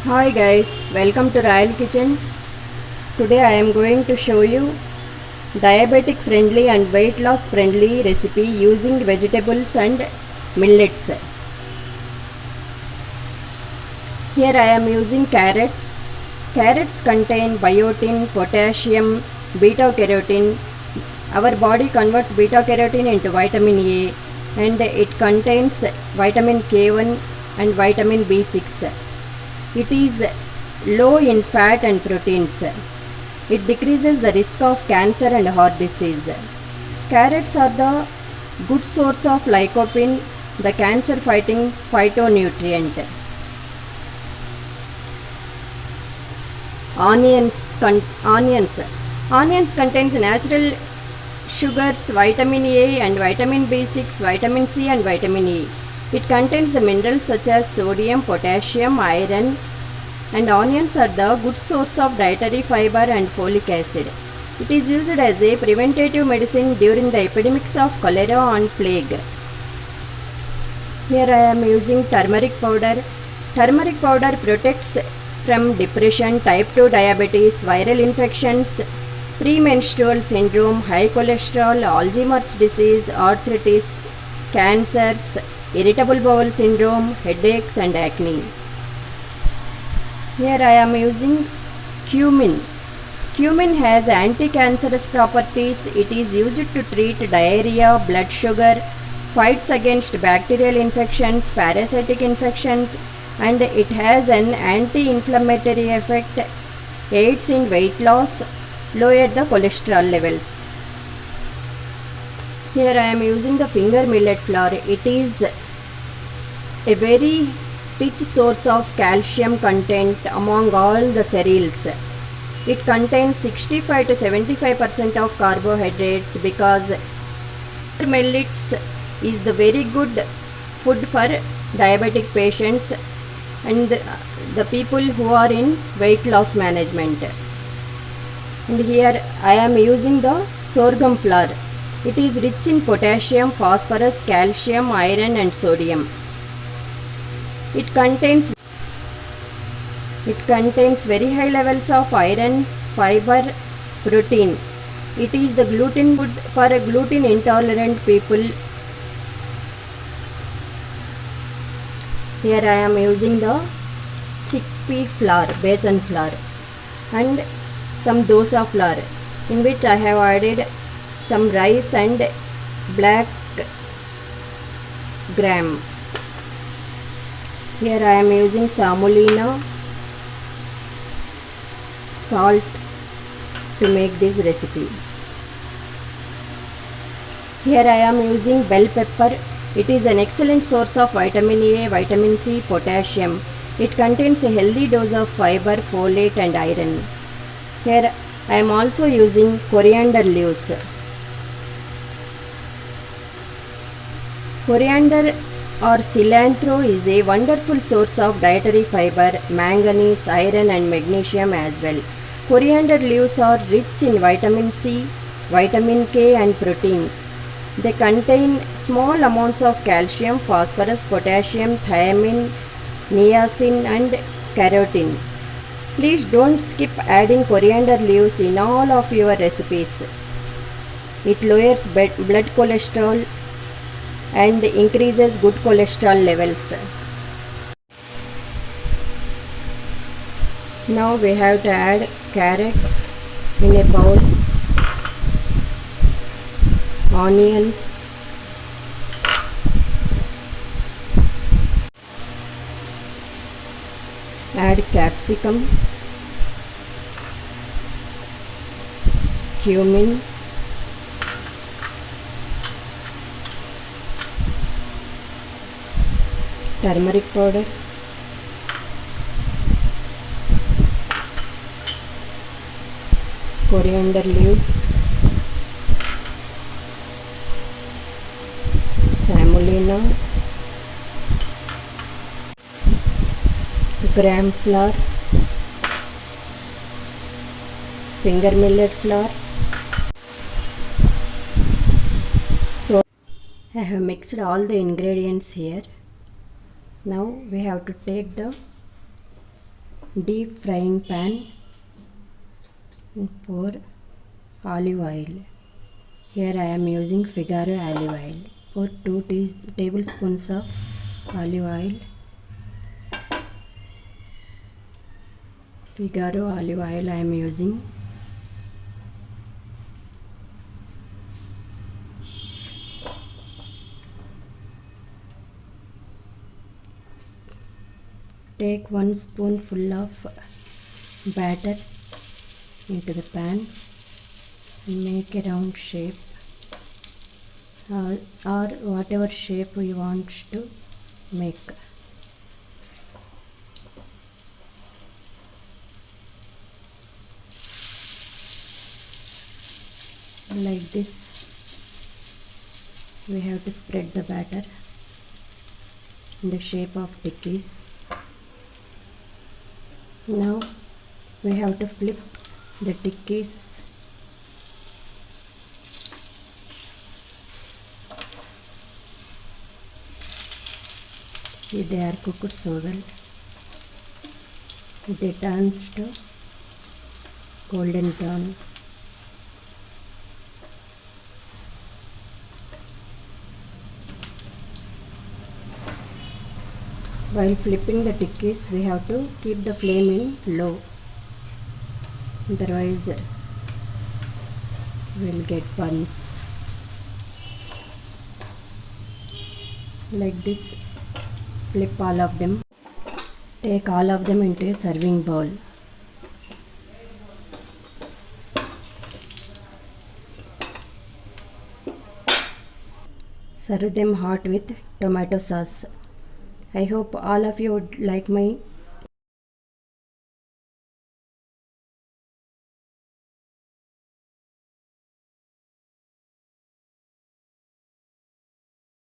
Hi guys, welcome to Royal Kitchen. Today I am going to show you diabetic friendly and weight loss friendly recipe using vegetables and millets. Here I am using carrots. Carrots contain biotin, potassium, beta carotene. Our body converts beta carotene into vitamin A and it contains vitamin K1 and vitamin B6. It is low in fat and proteins. It decreases the risk of cancer and heart disease. Carrots are the good source of lycopene, the cancer fighting phytonutrient. Onions contains natural sugars, vitamin A and vitamin B6, vitamin C and vitamin E. It contains the minerals such as sodium, potassium, iron, and onions are the good source of dietary fiber and folic acid. It is used as a preventative medicine during the epidemics of cholera and plague. Here I am using turmeric powder. Turmeric powder protects from depression, type 2 diabetes, viral infections, premenstrual syndrome, high cholesterol, Alzheimer's disease, arthritis, cancers, irritable bowel syndrome, headaches and acne. Here I am using cumin. Cumin has anti-cancerous properties. It is used to treat diarrhea, blood sugar, fights against bacterial infections, parasitic infections, and it has an anti-inflammatory effect, aids in weight loss, lower the cholesterol levels. Here I am using the finger millet flour. It is a very rich source of calcium content among all the cereals. It contains 65 to 75% of carbohydrates because millets is the very good food for diabetic patients and the people who are in weight loss management. And here I am using the sorghum flour. It is rich in potassium, phosphorus, calcium, iron and sodium. It contains very high levels of iron, fiber, protein. It is the gluten food for gluten intolerant people. Here I am using the chickpea flour, besan flour and some dosa flour in which I have added some rice and black gram. Here I am using semolina, salt to make this recipe. Here I am using bell pepper. It is an excellent source of vitamin A, vitamin C, potassium. It contains a healthy dose of fiber, folate and iron. Here I am also using coriander leaves. Coriander or cilantro is a wonderful source of dietary fiber, manganese, iron and magnesium as well. Coriander leaves are rich in vitamin C, vitamin K and protein. They contain small amounts of calcium, phosphorus, potassium, thiamine, niacin and carotene. Please don't skip adding coriander leaves in all of your recipes. It lowers blood cholesterol and increases good cholesterol levels. Now we have to add carrots in a bowl, onions, add capsicum, cumin, turmeric powder, coriander leaves, semolina, gram flour, finger millet flour. So I have mixed all the ingredients here. Now we have to take the deep frying pan, pour olive oil. Here I am using Figaro olive oil. Pour 2 tablespoons of olive oil. Figaro olive oil I am using. Take 1 spoonful of batter into the pan and make a round shape, or whatever shape we want to make. Like this, we have to spread the batter in the shape of tikkis. Now we have to flip the tikkis see, they are cooked so well. They turns to golden brown. While flipping the tikkis, we have to keep the flame in low, otherwise we'll get burns. Like this, flip all of them. Take all of them into a serving bowl. Serve them hot with tomato sauce. I hope all of you would like my